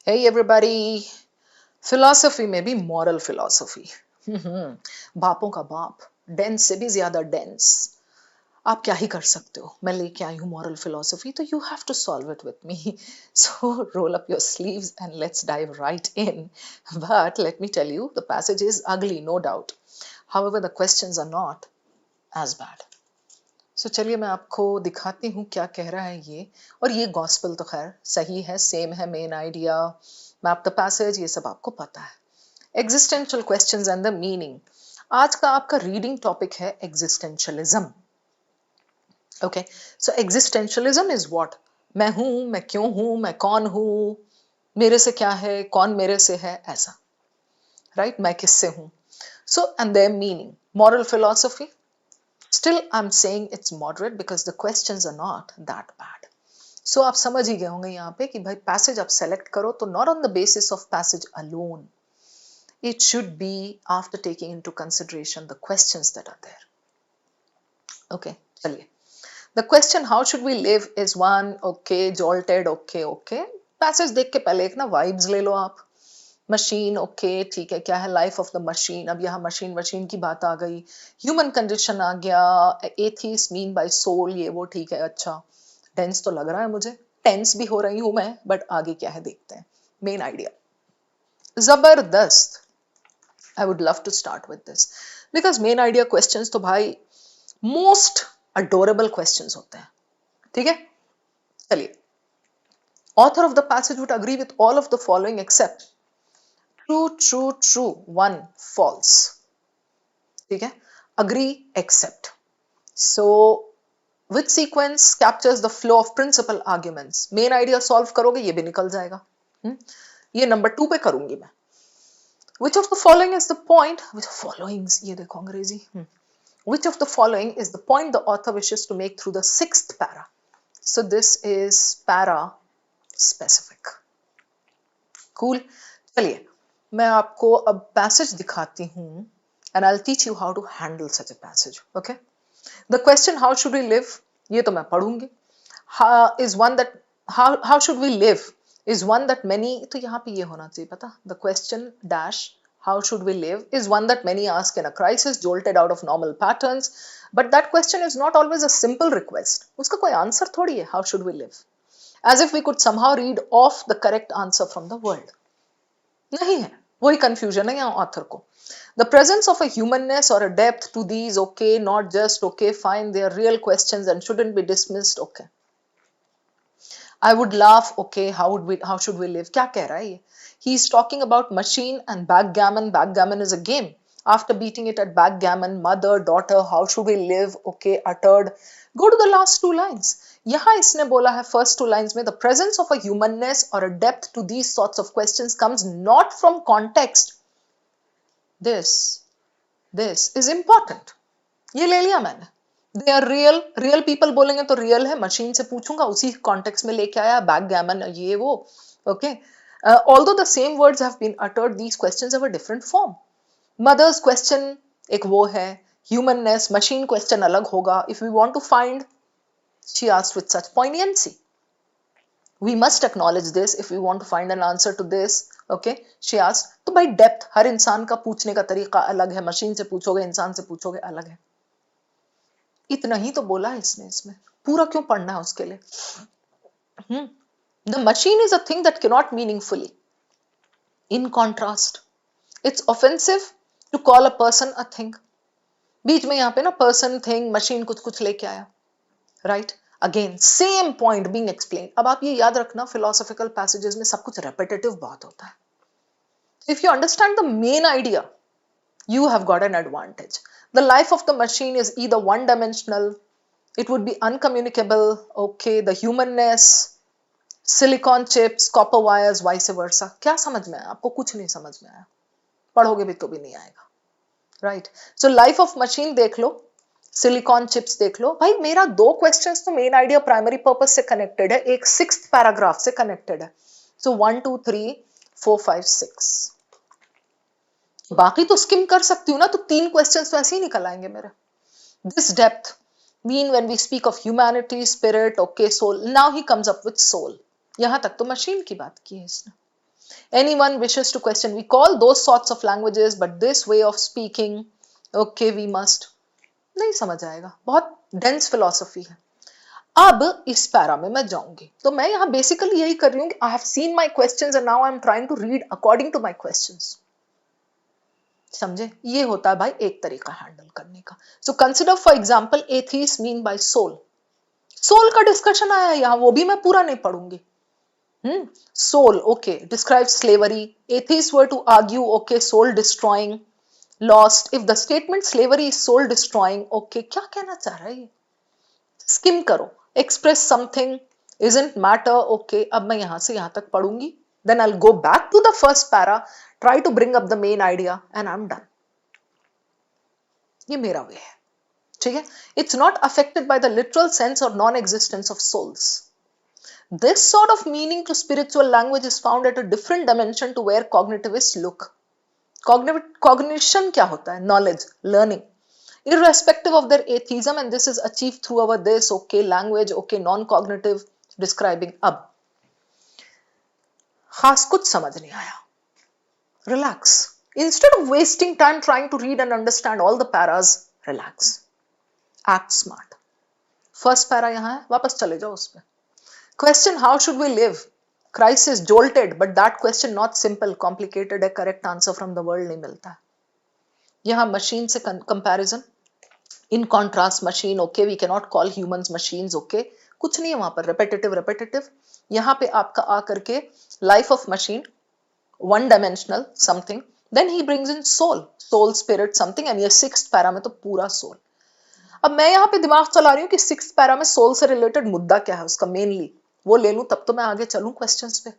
Hey everybody, philosophy में भी moral philosophy. बापों का बाप, डेंस से भी ज्यादा डेंस। आप क्या ही कर सकते हो, मैं लेके आई हूँ मॉरल फिलॉसफी, तो you have to solve it with me. So roll up your sleeves and let's dive right in. But let me tell you, the passage is ugly, no doubt. However the questions are not as bad. So चलिए मैं आपको दिखाती हूँ क्या कह रहा है ये। और ये गॉस्पेल तो खैर सही है, सेम है, main idea, map the passage, ये सब आपको पता है। Existential questions and the meaning. आज का आपका रीडिंग टॉपिक है existentialism. Okay, so existentialism is what? मैं हूं, मैं क्यों हूं, मैं कौन हूं, मेरे से क्या है, कौन मेरे से है, ऐसा। राइट, मैं किससे हूं। So and there meaning, moral philosophy. Still, I'm saying it's moderate because the questions are not that bad. So आप समझ ही गए होंगे यहाँ पे कि भाई पैसेज आप सेलेक्ट करो तो not on the basis of passage alone. It should be after taking into consideration the questions that are there. Okay, चलिए. The question how should we live is one, okay, jolted, okay. Passage देख के पहले एक ना vibes ले लो आप। Machine, okay ठीक है, क्या है लाइफ ऑफ द मशीन। अब यहाँ मशीन मशीन की बात आ गई, ह्यूमन कंडीशन आ गया, एथीस्ट मीन बाय सोल, ये वो ठीक है। अच्छा, टेंस तो लग रहा है मुझे, टेंस भी हो रही हूं मैं, बट आगे क्या है देखते हैं। मेन आइडिया जबरदस्त। I would love to start with this because main idea questions तो भाई मोस्ट अडोरेबल क्वेश्चंस होते हैं। ठीक है, चलिए। Author of the passage would agree with all of the following except true true true, one false. ठीक है, agree except. So which sequence captures the flow of principal arguments. Main idea solve करोगे ये भी निकल जाएगा। ये number 2 पे करूंगी मैं। Which of the following is the point, which followings, ये देखो अंग्रेजी। Which of the following is the point the author wishes to make through the 6th para. So this is para specific. Cool, चलिए मैं आपको अब passage दिखाती हूँ and I'll teach you how to handle such a passage. Okay, the question how should we live, ये तो मैं पढ़ूंगी। is one that how should we live is one that many, तो यहाँ पे ये होना चाहिए पता, the question dash how should we live is one that many ask in a crisis, jolted out of normal patterns, but that question is not always a simple request. उसका कोई answer थोड़ी है how should we live, as if we could somehow read off the correct answer from the world. नहीं है, वही confusion है यहाँ author को। The presence of a humanness or a depth to these, okay, not just okay, fine, they are real questions and shouldn't be dismissed, okay. I would laugh, okay, how should we live? क्या कह रहा है ये? He is talking about machine and backgammon. Backgammon is a game. After beating it at backgammon, mother, daughter, how should we live? Okay, uttered. Go to the last 2 lines. यहाँ इसने बोला है first 2 lines में, the presence of a humanness or a depth to these sorts of questions comes not from context. This is important. ये ले लिया मैंने। They are real, real people बोलेंगे तो रियल है, मशीन से पूछूंगा उसी कॉन्टेक्स्ट में लेके आया, बैकगैमन ये वो। Okay, although the same words have been uttered, these questions have a different form. Mother's question एक वो है, ह्यूमननेस, मशीन क्वेश्चन अलग होगा। If we want to find, she asked with such poignancy, we must acknowledge this if we want to find an answer to this. Okay, she asked, तो भाई depth, हर इंसान का पूछने का तरीका अलग है, मशीन से पूछोगे, इंसान से पूछोगे, अलग है। इतना ही तो बोला है इसमें पूरा क्यों पढ़ना है उसके लिए। The machine is a thing that cannot meaningfully. In contrast, it's offensive to call a person a thing. बीच में यहाँ पे ना person, thing, machine कुछ कुछ लेके आया, right? Again, same point being explained. अब आप ये याद रखना, philosophical passages में सब कुछ repetitive बहुत होता है। If you understand the main idea, you have got an advantage. The life of the machine is either one-dimensional, it would be uncommunicable, okay, the humanness, silicon chips, copper wires, vice versa. क्या समझ में आया आपको? कुछ नहीं समझ में आया, पढ़ोगे भी तो भी नहीं आएगा, right? So life of machine देख लो, सिलिकॉन चिप्स देख लो। भाई मेरा 2 क्वेश्चंस तो मेन आइडिया प्राइमरी पर्पस से कनेक्टेड है, एक 6th पैराग्राफ से कनेक्टेड है। सो 1 2 3 4 5 6, बाकी तो स्किम कर सकती हूँ ना, तो 3 क्वेश्चंस तो ऐसे ही निकल आएंगे मेरे। This depth mean when we speak of humanity, spirit, okay, soul. Now he comes up with soul. यहां तक तो मशीन की बात की है इसने। Anyone wishes to question, we call those sorts of languages, but this way of speaking, okay, we must. नहीं समझ आएगा, बहुत डेंस फिलोसफी है। अब इस पैरा में मैं जाऊंगी, तो मैं यहां बेसिकली यही कर रही हूं कि I have seen my questions and now I am trying to read according to my questions. समझे? ये होता है भाई एक तरीका हैंडल करने का। So consider for example atheist mean by soul. Soul का डिस्कशन आया यहां, वो भी मैं पूरा नहीं पढ़ूंगी। Soul, okay, describes slavery. Atheists were to argue, okay, soul destroying, lost. If the statement slavery is soul destroying, okay, क्या कहना चाह रहा है ये? Skim करो. Express something, isn't matter, okay. अब मैं यहां से यहां तक पढ़ूंगी. Then I'll go back to the first para, try to bring up the main idea, and I'm done. ये मेरा वे है, ठीक है? It's not affected by the literal sense or non-existence of souls. This sort of meaning to spiritual language is found at a different dimension to where cognitivists look. Cognition क्या होता है? Knowledge, learning. Irrespective of their atheism, and this is achieved through our this, okay, language, okay, non-cognitive describing. अब खास कुछ समझ नहीं आया. Relax. Instead of wasting time trying to read and understand all the paras, relax. Act smart. First para यहाँ है, वापस चले जाओ उस पे. Question, how should we live? Christ is jolted, but that question not simple, complicated, a correct answer from the world नहीं मिलता है. यहाँ machine से comparison, in contrast machine, okay, we cannot call humans machines, okay, कुछ नहीं है वहां पर, repetitive. यहाँ पे आपका आ करके life of machine, one dimensional something, then he brings in soul, spirit something, and ये sixth para में तो पूरा soul. अब मैं यहाँ पे दिमाग चला रही हूँ कि sixth para में soul से related मुद्दा क्या है उसका mainly, वो ले लूं तब तो मैं आगे चलूं क्वेश्चंस पे।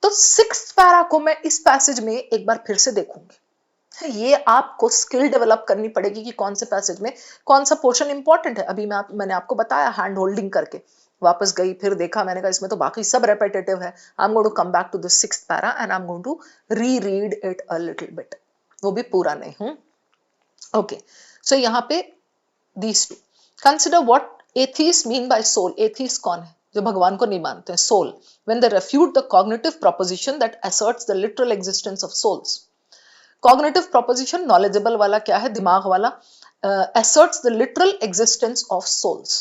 तो सिक्स्थ पैरा को मैं इस पैसेज में एक बार फिर से देखूंगी। ये आपको स्किल डेवलप करनी पड़ेगी कि कौन से पैसेज में कौन सा पोर्शन इंपॉर्टेंट है। अभी मैंने आपको बताया हैंड होल्डिंग करके वापस गई, फिर देखा, मैंने कहा इसमें तो बाकी सब रेपिटेटिव है। I am going to come back to the sixth para and I am going to read it a little bit, वो भी पूरा नहीं हूं। ओके, सो यहाँ पे these two, consider what atheist mean by soul. Atheist कौन है? जो भगवान को नहीं मानते हैं, soul. When they refute the cognitive proposition that asserts the literal existence of souls. Cognitive proposition knowledgeable वाला क्या है, दिमाग वाला, asserts the literal existence of souls.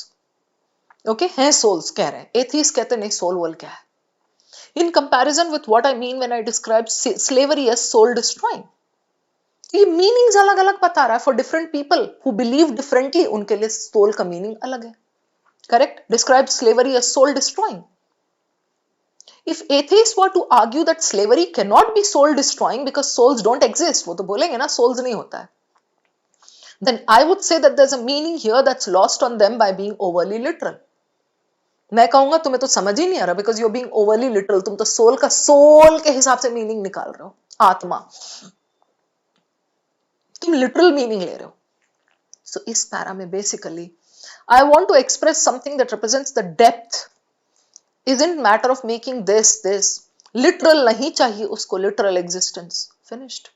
Okay, हैं souls कह रहे हैं, atheist कहते नहीं soul वोल क्या है। In comparison with what I mean when I describe slavery as soul destroying. ये मीनिंग्स अलग अलग बता रहा है for different people who believe differently, उनके लिए soul का मीनिंग अलग है। Correct? Describes slavery as soul destroying. If atheists were to argue that slavery cannot be soul destroying because souls don't exist, वो तो बोलेंगे ना souls नहीं होता है, then I would say that there's a meaning here that's lost on them by being overly literal. मैं कहूंगा तुम्हें तो समझ ही नहीं आ रहा because you're being overly literal. तुम तो soul का soul के हिसाब से meaning निकाल रहे हो, आत्मा, तुम literal meaning ले रहे हो। So इस पैरा में basically I want to express something that represents the depth. Isn't matter of making this literal नहीं चाहिए उसको, literal existence. Finished.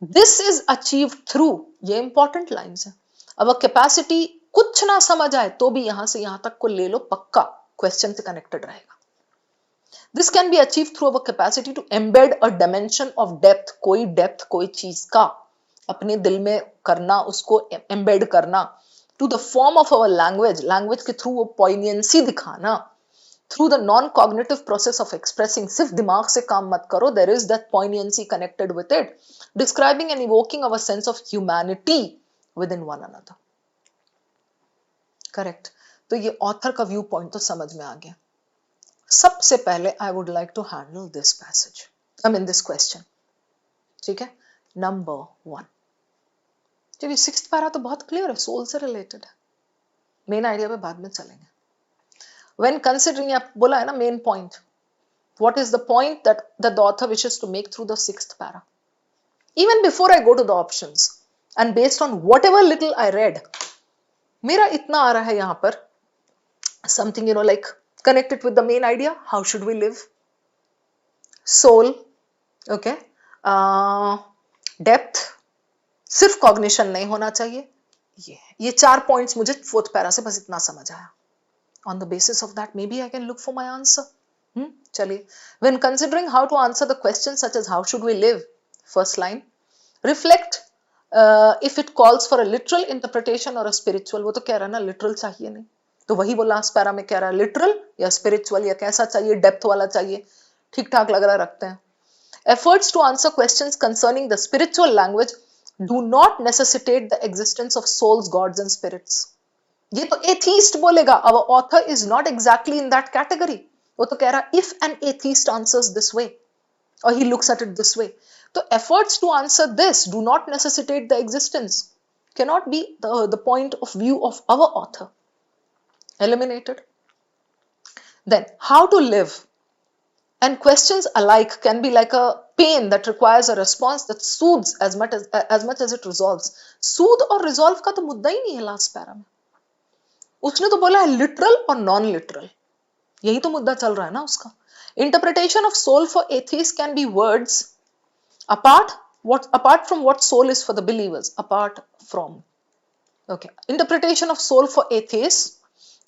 This is achieved through, ये important lines है। अब capacity कुछ ना समझ आए तो भी यहां से यहां तक को ले लो, पक्का क्वेश्चन से कनेक्टेड रहेगा। This can be achieved through our capacity to embed a dimension of depth, कोई depth कोई चीज का अपने दिल में करना, उसको embed करना, to the form of our language के through वो poignancy दिखाना, through the non-cognitive process of expressing. सिर्फ दिमाग से काम मत करो, there is that poignancy connected with it, describing and evoking our sense of humanity within one another. Correct? तो ये author का व्यू पॉइंट तो समझ में आ गया। सबसे पहले I would like to handle this passage, I mean this question, ठीक है? Number 1, जब ये सिक्स्थ पैरा तो बहुत क्लियर है, सोल से रिलेटेड है, मेन आइडिया पे बाद में चलेंगे। When considering, आप बोला है ना main point, what is the point that the author wishes to make through the sixth para? Even before I go to the options and based on whatever little I read, मेरा इतना आ रहा है यहाँ पर something, you know, like connected with the main idea, how should we live, soul, okay, depth, सिर्फ cognition नहीं होना चाहिए, ये 4 पॉइंट्स मुझे फोर्थ पैरा से बस इतना समझ आया। On the basis of that, maybe I can look for my answer. चलिए, when considering how to answer the questions such as how should we live, first line, reflect if it calls for a literal interpretation or a spiritual. वो तो कह रहा है ना literal चाहिए नहीं, तो वही वो लास्ट पैरा में कह रहा है literal या spiritual या कैसा चाहिए, डेप्थ वाला चाहिए, ठीक ठाक लग रहा रखते हैं. Efforts to answer questions concerning the spiritual language do not necessitate the existence of souls, gods and spirits. ये तो atheist बोलेगा. Our author is not exactly in that category. वो तो कह रहा if an atheist answers this way or he looks at it this way, so efforts to answer this do not necessitate the existence, cannot be the point of view of our author. Eliminated. Then how to live and questions alike can be like a pain that requires a response that soothes as much as it resolves. Soothe और resolve का तो मुद्दा ही नहीं है last para में. उसने तो बोला है literal और non literal, यही तो मुद्दा चल रहा है ना उसका. Interpretation of soul for atheists can be words apart from what soul is for the believers. Apart from, okay, interpretation of soul for atheists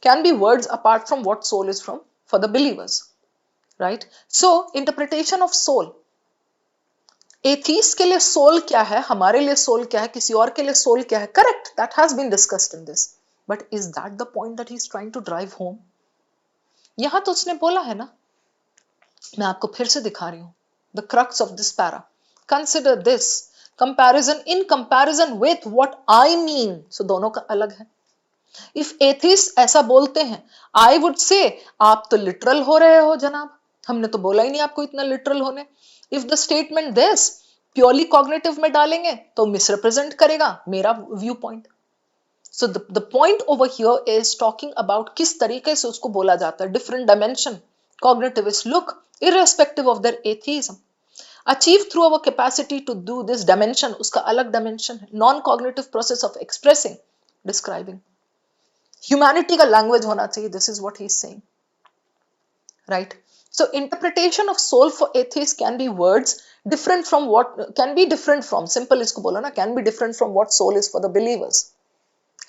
can be words apart from what soul is from for the believers, right? So interpretation of soul, atheist के लिए soul क्या है, हमारे लिए soul क्या है, किसी और के लिए soul क्या है, correct, that has been discussed in this, but is that the point that he's trying to drive home? यहां तो उसने बोला है ना, मैं आपको फिर से दिखा रही हूं, the crux of this para. Consider this comparison in comparison with what I mean. So दोनों का अलग है. If atheists ऐसा बोलते हैं, I would say आप तो literal हो रहे हो जनाब, हमने तो बोला ही नहीं आपको इतना literal होने. If the statement this purely cognitive में डालेंगे तो misrepresent करेगा मेरा viewpoint. So the point over here is talking about किस तरीके से उसको बोला जाता है, different dimension. Cognitivists look irrespective of their atheism. Achieve through our capacity to do this dimension, उसका अलग dimension है, non-cognitive process of expressing, describing. Humanity का language होना चाहिए, this is what he's saying, right? So interpretation of soul for atheists can be words different from what, can be different from, simple इसको बोलो ना, can be different from what soul is for the believers.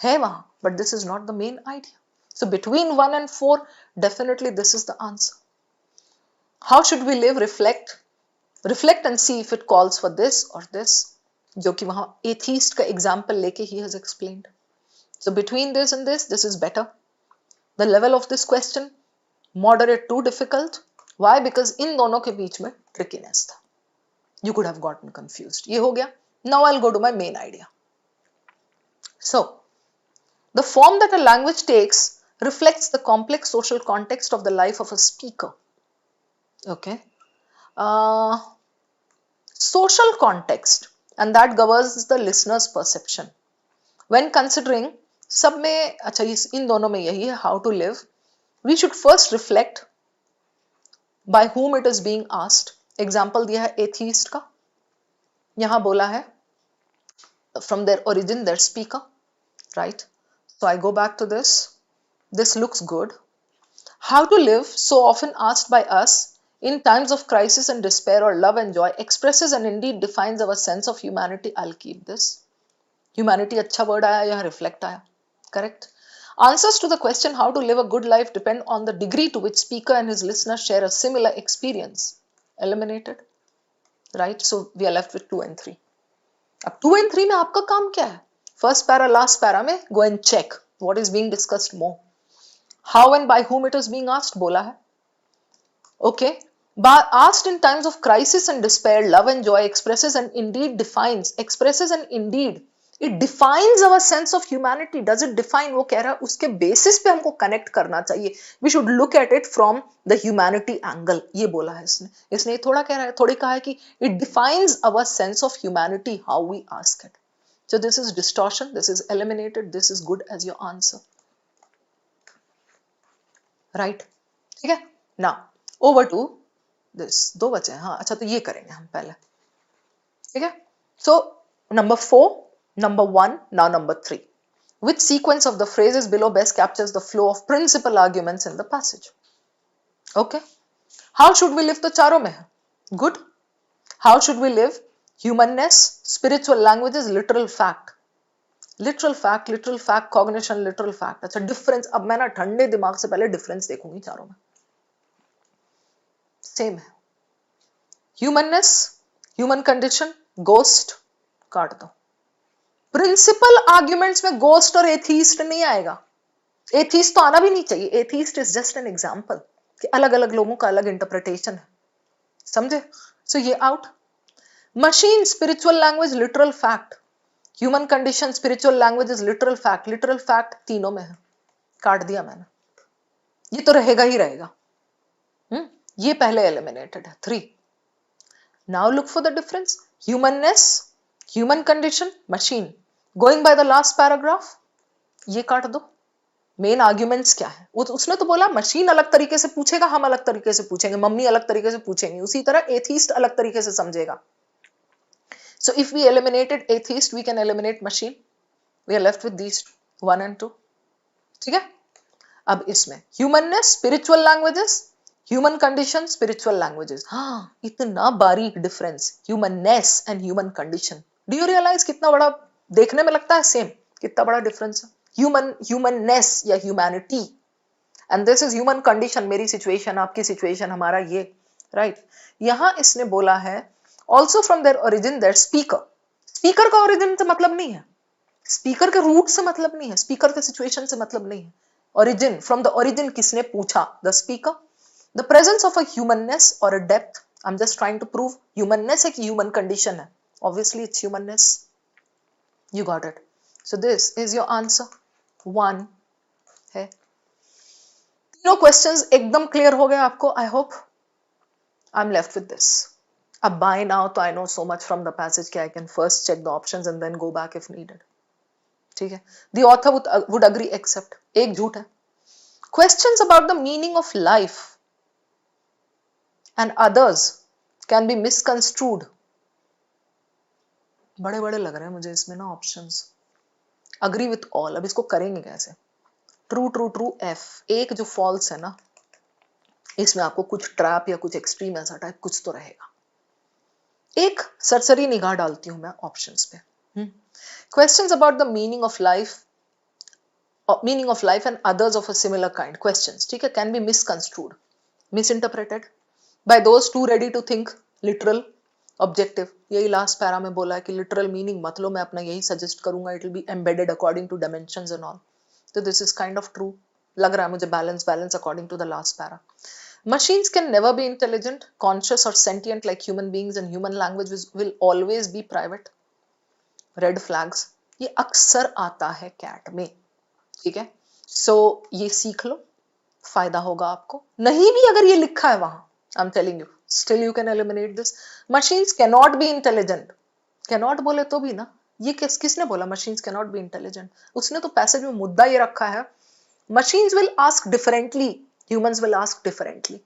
है वहाँ, but this is not the main idea. So between 1 and 4, definitely this is the answer. How should we live? Reflect and see if it calls for this or this, जो कि वहाँ atheist का example लेके he has explained. So between this and this is better. The level of this question, moderate to difficult. Why? Because इन दोनों के बीच में trickiness था. You could have gotten confused. ये हो गया. Now I'll go to my main idea. So, the form that a language takes reflects the complex social context of the life of a speaker. Okay. Social context, and that governs the listener's perception. When considering, सब में अच्छा इन दोनों में यही है, how to live, we should first reflect by whom it is being asked. Example दिया है atheist का, यहाँ बोला है from their origin, their speaker, right? So I go back to this. This looks good. How to live, so often asked by us in times of crisis and despair or love and joy, expresses and indeed defines our sense of humanity. I'll keep this. Humanity अच्छा word आया, यहाँ reflect आया. Correct? Answers to the question how to live a good life depend on the degree to which speaker and his listener share a similar experience. Eliminated. Right? So we are left with 2 and 3. अब 2 and 3 में आपका काम क्या है? First para, last para में go and check what is being discussed more. How and by whom it is being asked बोला है. Okay. But asked in times of crisis and despair, love and joy, expresses and indeed defines. Expresses and indeed. It defines our sense of humanity. Does it define? वो कह रहा है उसके basis पे हमको connect करना चाहिए. We should look at it from the humanity angle. ये बोला है इसने. इसने थोड़ा कह रहा है, थोड़ी कहा है कि it defines our sense of humanity, how we ask it. So this is distortion. This is eliminated. This is good as your answer. Right? ठीक है? Now over to this. 2 बचे हैं. हाँ, अच्छा तो ये करेंगे हम पहले. ठीक है? So number 4, number 1, now number 3. Which sequence of the phrases below best captures the flow of principal arguments in the passage? Okay. How should we live? तो चारों में है. Good. How should we live? Humanness, spiritual languages, literal fact. Literal fact, cognition, literal fact. अच्छा difference. अब मैं ना ठंडे दिमाग से पहले difference देखूंगी चारों में. सेम है। ह्यूमननेस, ह्यूमन कंडीशन, गोस्ट काट दो। प्रिंसिपल आर्ग्यूमेंट्स में गोस्ट और एथीस्ट नहीं आएगा। एथीस्ट तो आना भी नहीं चाहिए। Atheist is just an example कि अलग अलग लोगों का अलग इंटरप्रिटेशन है, समझे? सो ये out. Machine spiritual language literal fact, human condition spiritual language is literal fact. Literal fact तीनों में है, काट दिया मैंने। ये तो रहेगा ही रहेगा। ये पहले एलिमिनेटेड है। 3। Now look for the difference. Humanness, human condition, machine. Going by the last paragraph, ये काट दो। मेन आर्ग्यूमेंट्स क्या है? उसने तो बोला मशीन अलग तरीके से पूछेगा, हम अलग तरीके से पूछेंगे, मम्मी अलग तरीके से पूछेंगे, उसी तरह एथीस्ट अलग तरीके से समझेगा। So if we eliminated atheist, we can eliminate machine. We are left with these 1 and 2. ठीक है? अब इसमें humanness spiritual languages, human condition spiritual languages. हाँ, इतना बारीक difference, humanness and human condition. Do you realise कितना बड़ा देखने में लगता है सेम, कितना बड़ा डिफरेंस है? ह्यूमननेस या humanity, and this is human condition, मेरी सिचुएशन, आपकी सिचुएशन, हमारा ये, राइट? यहां इसने बोला है also from their origin their speaker. Speaker का ओरिजिन से मतलब नहीं है, स्पीकर के रूट से मतलब नहीं है, स्पीकर के सिचुएशन से मतलब नहीं है। ओरिजिन, फ्रॉम द ओरिजिन किसने पूछा? The speaker. The presence of a humanness और a depth, I am just trying to prove humanness एक ह्यूमन कंडीशन है, obviously it's humanness. You got it? So this is your answer 1 है। तीनों questions एकदम clear हो गए आपको? I hope. I am left with this. अब by now तो I know so much from the passage कि I can first check the options and then go back if needed. ठीक है? The author would agree except एक झूठ है। Questions about the meaning of life and others can be misconstrued. बड़े बड़े लग रहे हैं मुझे इसमें ना ऑप्शंस। Agree with all, अब इसको करेंगे कैसे? True true true F, एक जो false है ना, इसमें आपको कुछ ट्रैप या कुछ एक्सट्रीम ऐसा टाइप कुछ तो रहेगा। एक सरसरी निगाह डालती हूं मैं ऑप्शंस पे। Questions about the meaning of life and others of a similar kind questions, ठीक है, can be misconstrued, misinterpreted by those too ready to think literal objective. यही लास्ट पैरा में बोला है कि लिटरल मीनिंग मत लो, मैं अपना यही सजेस्ट करूंगा, it will be embedded according to dimensions and all. तो this is kind of true, लग रहा है मुझे balance according to the last para. Machines can never be intelligent, conscious or sentient like human beings, and human language will always be private. Red flags, ये अक्सर आता है cat में, ठीक है? So ये सीख लो, फायदा होगा आपको। नहीं भी अगर ये लिखा है वहां, I'm telling you, still you can eliminate this. Machines cannot be intelligent. Cannot बोले तो भी ना, ये किसने बोला machines cannot be intelligent? उसने तो पैसेज में मुद्दा ये रखा है, machines will ask differently, humans will ask differently.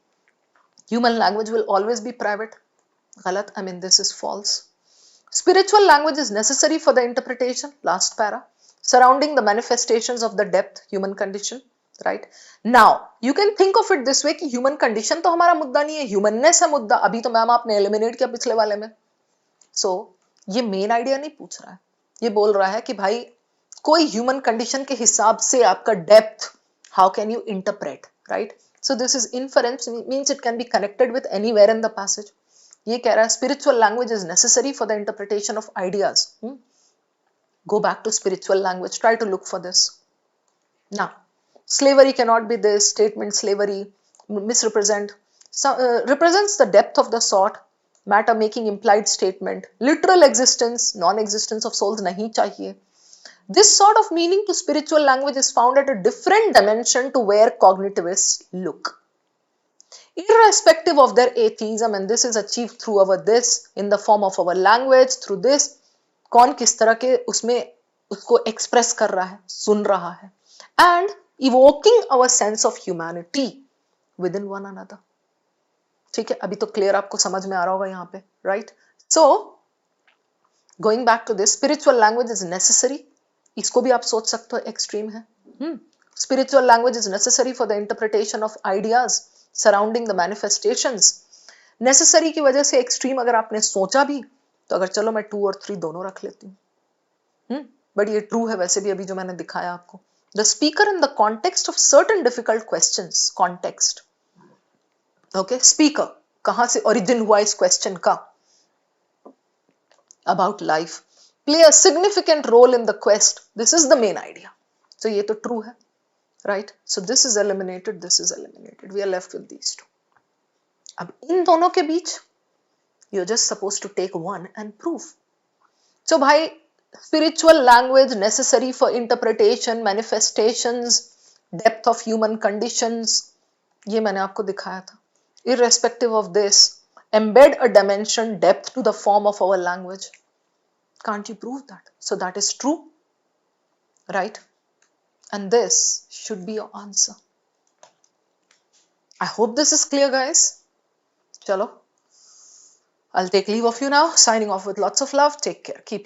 Human language will always be private. Galat, I mean this is false. Spiritual language is necessary for the interpretation, last para, surrounding the manifestations of the depth, human condition, right? Now, you can think of it this way कि human condition तो हमारा मुद्दा नहीं है, humanness है मुद्दा। अभी तो मैम आपने eliminate किया पिछले वाले में। So, ये main idea नहीं पूछ रहा है, ये बोल रहा है कि भाई कोई human condition के हिसाब से आपका depth, how can you interpret, right? So this is inference, means it can be connected with anywhere in the passage. ये कह रहा है spiritual language is necessary for the interpretation of ideas. Go back to spiritual language, try to look for this. Now, slavery cannot be this, statement slavery, misrepresent, represents the depth of the thought, matter making implied statement, literal existence, non-existence of souls नहीं चाहिए. This sort of meaning to spiritual language is found at a different dimension to where cognitivists look. Irrespective of their atheism, and this is achieved through our this, in the form of our language, through this, कौन किस तरह के उसमें उसको express कर रहा है, सुन रहा है, and evoking our sense of humanity within one another. ठीक है, अभी तो clear आपको समझ में आ रहा होगा यहाँ पे, right? So, going back to this, spiritual language is necessary. इसको भी आप सोच सकते हो एक्सट्रीम है। Spiritual language is necessary for the interpretation of ideas surrounding the manifestations. Necessary की वजह से एक्सट्रीम अगर आपने सोचा भी, तो अगर चलो मैं 2 और 3 दोनों रख लेती हूँ, बट ये ट्रू है वैसे भी अभी जो मैंने दिखाया आपको। The speaker in the context of certain difficult questions, context, okay, speaker, कहां से ओरिजिन हुआ इस क्वेश्चन का about life, play a significant role in the quest. This is the main idea. So ये तो true है, right? So this is eliminated, this is eliminated. We are left with these two. अब इन दोनों के बीच you're just supposed to take one and prove. So भाई spiritual language necessary for interpretation, manifestations, depth of human conditions, ये मैंने आपको दिखाया था. Irrespective of this, embed a dimension, depth to the form of our language. Can't you prove that? So that is true, right? And this should be your answer. I hope this is clear, guys. Chalo. I'll take leave of you now. Signing off with lots of love. Take care. Keep